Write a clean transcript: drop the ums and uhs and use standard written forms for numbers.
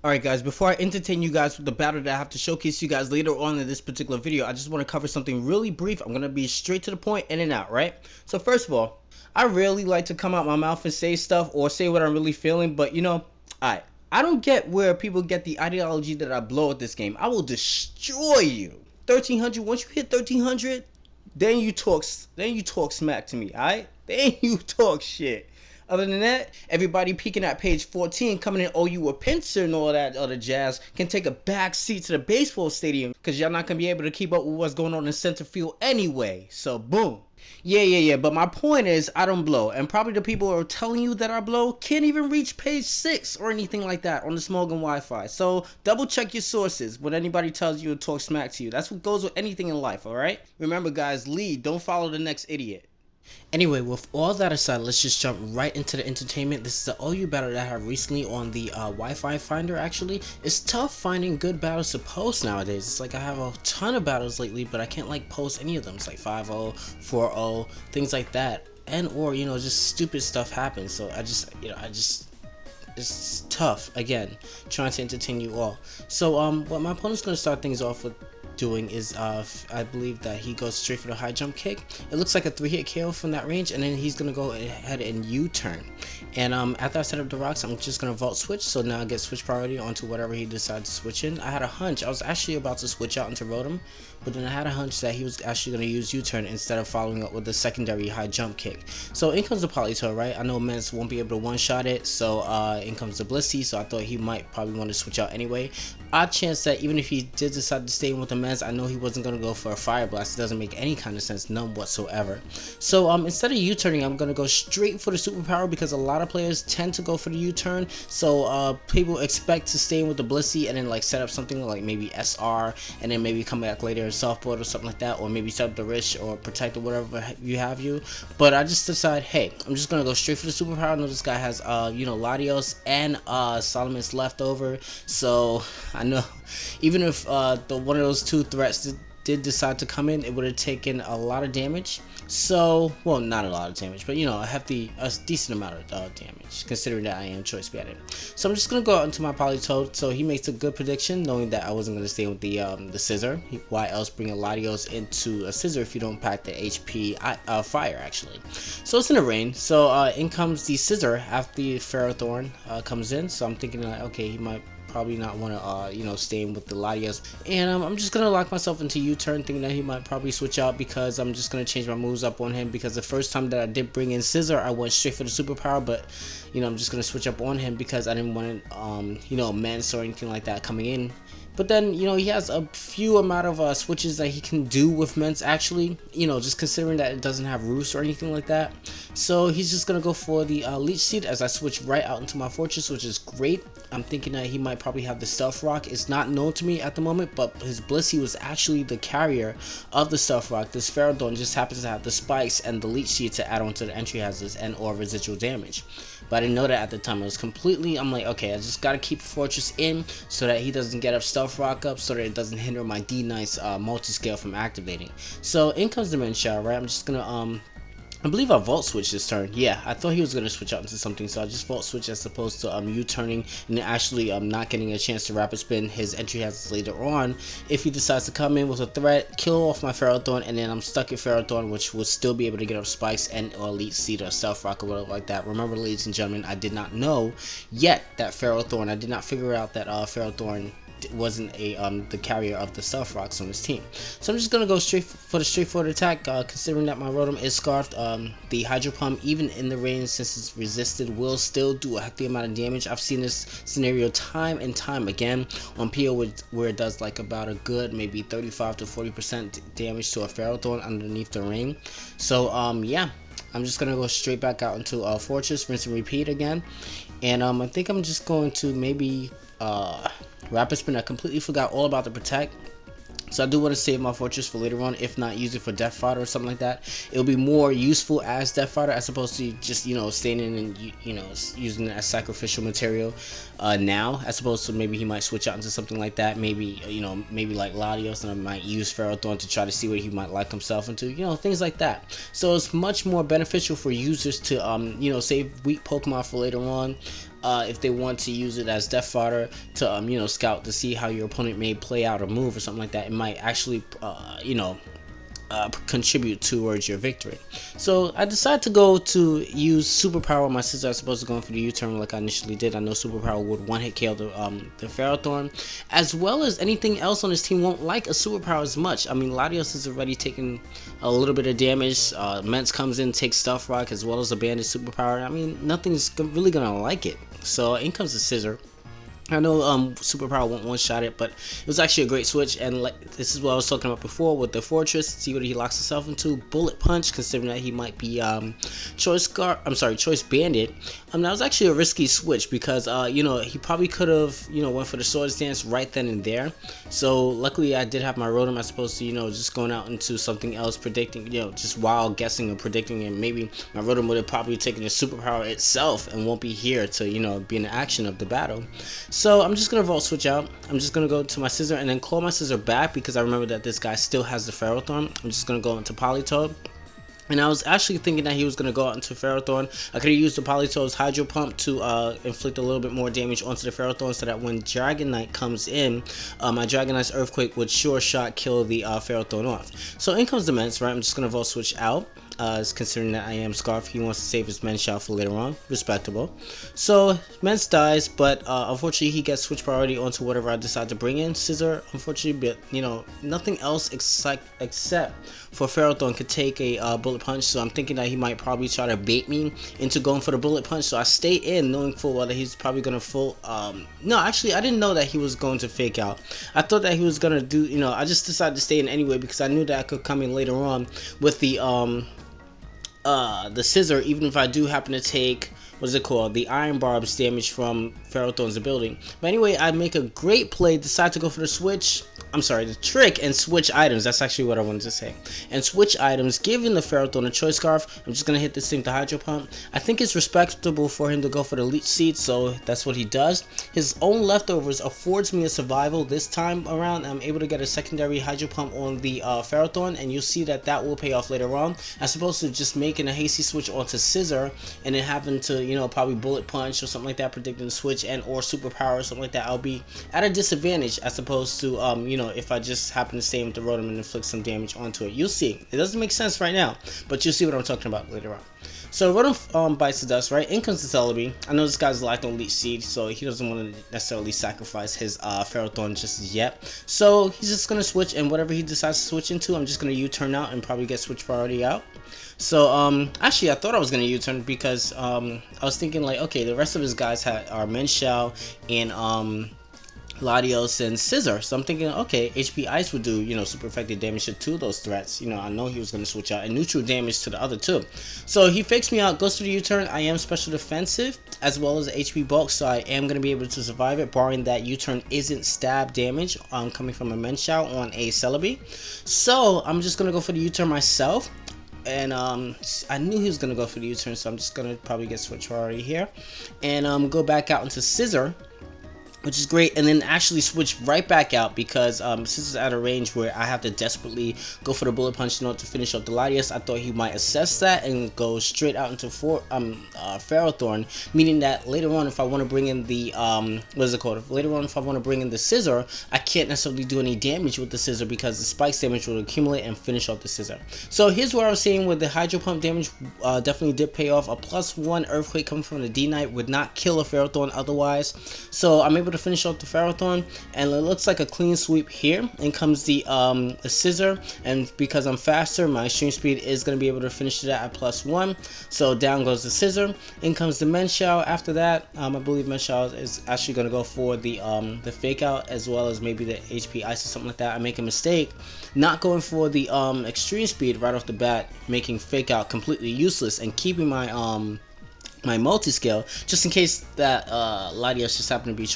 Alright guys, before I entertain you guys with the battle that I have to showcase you guys later on in this particular video, I just want to cover something really brief. I'm going to be straight to the point, in and out, right? So first of all, I rarely like to come out my mouth and say stuff or say what I'm really feeling, but alright, I don't get where people get the ideology that I blow at this game. I will destroy you. 1300, once you hit 1300, then you talk smack to me, alright? Then you talk shit. Other than that, everybody peeking at page 14 coming in, oh, you a pincer and all that other jazz, can take a back seat to the baseball stadium because y'all not going to be able to keep up with what's going on in center field anyway. So, boom. Yeah. But my point is, I don't blow. And probably the people who are telling you that I blow can't even reach page 6 or anything like that on the Smogan Wi-Fi. So, double check your sources when anybody tells you to talk smack to you. That's what goes with anything in life, alright? Remember, guys, lead. Don't follow the next idiot. Anyway, with all that aside, let's just jump right into the entertainment. This is the OU battle that I have recently on the Wi-Fi finder. Actually, it's tough finding good battles to post nowadays. It's like I have a ton of battles lately, but I can't like post any of them. It's like 5-0, 4-0, things like that, and or just stupid stuff happens. So I just it's tough again trying to entertain you all. So what my opponent's gonna start things off with doing is I believe that he goes straight for the high jump kick. It looks like a 3-hit KO from that range, and then he's gonna go ahead and U-turn. And after I set up the rocks, I'm just gonna vault switch, so now I get switch priority onto whatever he decides to switch in. I had a hunch, I was actually about to switch out into Rotom, but then I had a hunch that he was actually gonna use U-turn instead of following up with the secondary high jump kick. So in comes the Politoed, right? I know Menace won't be able to one-shot it, so in comes the Blissey, so I thought he might probably want to switch out anyway. Odd chance that even if he did decide to stay in with the Menace, I know he wasn't going to go for a Fire Blast. It doesn't make any kind of sense, none whatsoever. So instead of U-turning, I'm going to go straight for the superpower because a lot of players tend to go for the U-turn. So people expect to stay in with the Blissey and then like set up something like maybe SR and then maybe come back later in softboard or something like that, or maybe set up the wrist or protect or whatever you have you. But I just decided, hey, I'm just going to go straight for the superpower. I know this guy has Latios and Solomon's left over, so I know even if the one of those two threats did decide to come in, it would have taken a lot of damage. So, well, not a lot of damage, but a decent amount of damage, considering that I am choice banded. So I'm just gonna go out into my Politoed. So he makes a good prediction, knowing that I wasn't gonna stay with the Scissor. Why else bring a Latios into a Scissor if you don't pack the HP Fire actually? So it's in the rain. So in comes the Scissor after the Ferrothorn comes in. So I'm thinking like, okay, he might probably not want to stay in with the Latios, and I'm just gonna lock myself into U-turn, thinking that he might probably switch out because I'm just gonna change my moves up on him, because the first time that I did bring in Scissor, I went straight for the superpower, but I'm just gonna switch up on him because I didn't want Menace or anything like that coming in. But then, he has a few amount of switches that he can do with Ments actually, just considering that it doesn't have Roost or anything like that. So he's just going to go for the Leech Seed as I switch right out into my Fortress, which is great. I'm thinking that he might probably have the Stealth Rock. It's not known to me at the moment, but his Blissey was actually the carrier of the Stealth Rock. This Ferrothorn just happens to have the Spikes and the Leech Seed to add on to the entry hazards and or residual damage. But I didn't know that at the time. It was completely, I'm like, okay, I just got to keep Fortress in so that he doesn't get up Stealth Rock up, so that it doesn't hinder my D-Nice multi-scale from activating. So in comes the Minshao, right? I'm just gonna I believe I Volt Switch this turn. Yeah, I thought he was going to switch out into something, so I just Volt Switch as opposed to U-turning and actually not getting a chance to Rapid Spin his entry hazards later on. If he decides to come in with a threat, kill off my Ferrothorn, and then I'm stuck at Ferrothorn, which would still be able to get up Spikes and or Elite Seed or Stealth Rock or whatever like that. Remember, ladies and gentlemen, I did not know yet that Ferrothorn, I did not figure out that Ferrothorn wasn't the carrier of the Stealth Rocks on his team. So I'm just gonna go straight for the straightforward attack, considering that my Rotom is scarfed. The Hydro Pump, even in the range, since it's resisted, will still do a hefty amount of damage. I've seen this scenario time and time again on PO where it does like about a good maybe 35 to 40% damage to a Ferrothorn underneath the ring. So yeah, I'm just gonna go straight back out into Fortress, rinse and repeat again. And I think I'm just going to maybe Rapid Spin. I completely forgot all about the Protect, so I do want to save my Fortress for later on, if not use it for Death Fodder or something like that. It'll be more useful as Death Fodder as opposed to just staying in and using it as sacrificial material now, as opposed to maybe he might switch out into something like that, maybe maybe like Latios, and I might use Ferrothorn to try to see what he might like himself into, things like that. So it's much more beneficial for users to save weak Pokemon for later on. if they want to use it as death fodder to you know, scout to see how your opponent may play out a move or something like that. It might actually you know, contribute towards your victory. So I decided to go to use superpower on my scissor as opposed to going for the U-turn like I initially did. I know superpower would one-hit KO the Ferrothorn, as well as anything else on this team won't like a superpower as much. I mean, Latios is already taking a little bit of damage. Mence comes in, takes Stuff Rock, as well as a bandit superpower. I mean, nothing's really gonna like it. So in comes the scissor. I know superpower won't one-shot it, but it was actually a great switch, and like, this is what I was talking about before with the fortress. See what he locks himself into. Bullet punch, considering that he might be choice bandit. That was actually a risky switch because you know, he probably could have, you know, went for the swords dance right then and there. So luckily I did have my rotom as opposed to, you know, just going out into something else, predicting, you know, just wild guessing or predicting, and maybe my rotom would have probably taken the superpower itself and won't be here to, you know, be in the action of the battle. So I'm just gonna Volt Switch out. I'm just gonna go to my scissor and then claw my scissor back because I remember that this guy still has the Ferrothorn. I'm just gonna go into Politoed. And I was actually thinking that he was going to go out into Ferrothorn. I could have used the Politoed's Hydro Pump to inflict a little bit more damage onto the Ferrothorn so that when Dragonite comes in, my Dragonite's Earthquake would sure shot kill the Ferrothorn off. So in comes the Mence, right? I'm just going to Volt Switch out. Considering that I am Scarf, he wants to save his Mence shot for later on. Respectable. So Mence dies, but unfortunately he gets switch priority onto whatever I decide to bring in. Scissor, unfortunately, but you know, nothing else except for Ferrothorn could take a bullet punch. So I'm thinking that he might probably try to bait me into going for the bullet punch. So I stay in, knowing full well that he's probably gonna full. No, actually I didn't know that he was going to fake out. I thought that he was gonna do. You know, I just decided to stay in anyway because I knew that I could come in later on with the scissor, even if I do happen to take, what is it called, the Iron Barbs damage from Ferrothorn's ability. But anyway, I make a great play, decide to go for the switch, the trick, and switch items. That's actually what I wanted to say. And switch items, giving the Ferrothorn a Choice Scarf. I'm just going to hit this thing with the Hydro Pump. I think it's respectable for him to go for the Leech Seed, so that's what he does. His own leftovers affords me a survival this time around. I'm able to get a secondary Hydro Pump on the Ferrothorn, and you'll see that that will pay off later on, as opposed to just making a hasty switch onto Scissor, and then having to, you know, probably Bullet Punch or something like that, predicting the switch, and or Superpower or something like that. I'll be at a disadvantage as opposed to, you know, if I just happen to stay with the Rotom and inflict some damage onto it. You'll see. It doesn't make sense right now, but you'll see what I'm talking about later on. So Rotom bites the dust, right? In comes the Celebi. I know this guy's lacked on Leech Seed, so he doesn't want to necessarily sacrifice his Ferrothorn just yet. So he's just going to switch, and whatever he decides to switch into, I'm just going to U-turn out and probably get switch priority out. So actually I thought I was going to U-turn because I was thinking like, okay, the rest of his guys are Menshao and Latios and Scissor, so I'm thinking, okay, HP Ice would do, you know, super effective damage to two of those threats. You know, I know he was going to switch out, and neutral damage to the other two. So he fakes me out, goes to the U-turn. I am special defensive as well as HP bulk, so I am going to be able to survive it, barring that U-turn isn't stab damage coming from a Menshao on a Celebi. So I'm just going to go for the U-turn myself. And I knew he was going to go for the U-turn, so I'm just going to probably get switch priority here and go back out into Scissor, which is great, and then actually switch right back out because Scissor's at a range where I have to desperately go for the Bullet Punch in order to finish up the Latios. I thought he might assess that and go straight out into Ferrothorn, meaning that later on if I want to bring in the later on if I want to bring in the Scissor, I can't necessarily do any damage with the Scissor because the spikes damage will accumulate and finish off the Scissor. So here's what I was saying with the Hydro Pump damage. Definitely did pay off. A +1 Earthquake coming from the D-Knight would not kill a Ferrothorn otherwise, so I'm able to finish off the Ferrothorn, and it looks like a clean sweep here. In comes the Scissor, and because I'm faster, my extreme speed is going to be able to finish it at +1, so down goes the Scissor. In comes the Menshao. After that, I believe Menshao is actually going to go for the fake out as well as maybe the HP Ice or something like that. I make a mistake not going for the extreme speed right off the bat, making fake out completely useless and keeping my my multi-scale just in case that Latios just happened to be